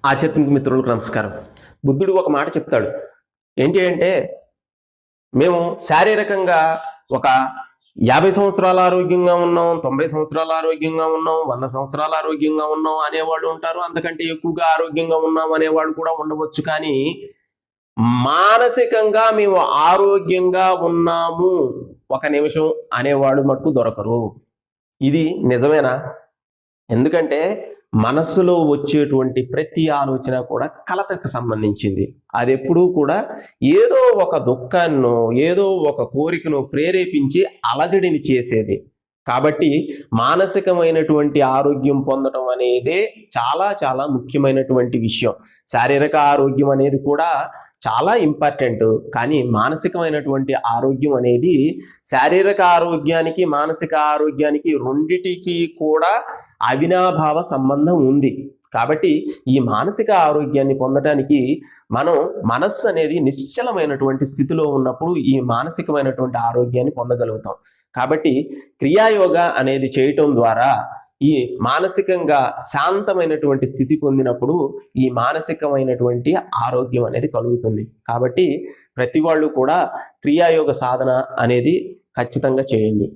ఆధ్యాత్మిక మిత్రులకు నమస్కారం. బుద్ధుడు ఒక మాట చెప్తాడు. ఏంటి అంటే, మేము శారీరకంగా ఒక 50 సంవత్సరాలు ఆరోగ్యంగా ఉన్నాం, 90 సంవత్సరాలు ఆరోగ్యంగా ఉన్నాం, 100 సంవత్సరాలు ఆరోగ్యంగా ఉన్నాం అనేవాళ్ళు ఉంటారు. అంతకంటే ఎక్కువగా ఆరోగ్యంగా ఉన్నాం అనేవాళ్ళు కూడా ఉండవచ్చు. కానీ మానసికంగా మేము ఆరోగ్యంగా ఉన్నాము ఒక నిమిషం అనేవాడు మటుకు దొరకరు. ఇది నిజమేనా? ఎందుకంటే మనస్సులో వచ్చేటువంటి ప్రతి ఆలోచన కూడా కలతకు సంబంధించింది. అది ఎప్పుడూ కూడా ఏదో ఒక దుఃఖాన్నో ఏదో ఒక కోరికను ప్రేరేపించి అలజడిని చేసేది. కాబట్టి మానసికమైనటువంటి ఆరోగ్యం పొందడం అనేదే చాలా చాలా ముఖ్యమైనటువంటి విషయం. శారీరక ఆరోగ్యం అనేది కూడా చాలా ఇంపార్టెంట్. కానీ మానసికమైనటువంటి ఆరోగ్యం అనేది శారీరక ఆరోగ్యానికి మానసిక ఆరోగ్యానికి రెండిటికి కూడా అవినాభావ సంబంధం ఉంది. కాబట్టి ఈ మానసిక ఆరోగ్యాన్ని పొందడానికి మనం మనస్సు అనేది నిశ్చలమైనటువంటి స్థితిలో ఉన్నప్పుడు ఈ మానసికమైనటువంటి ఆరోగ్యాన్ని పొందగలుగుతాం. కాబట్టి క్రియాయోగ అనేది చేయటం ద్వారా ఈ మానసికంగా శాంతమైనటువంటి స్థితి పొందినప్పుడు ఈ మానసికమైనటువంటి ఆరోగ్యం అనేది కలుగుతుంది. కాబట్టి ప్రతి వాళ్ళు కూడా క్రియాయోగ సాధన అనేది ఖచ్చితంగా చేయండి.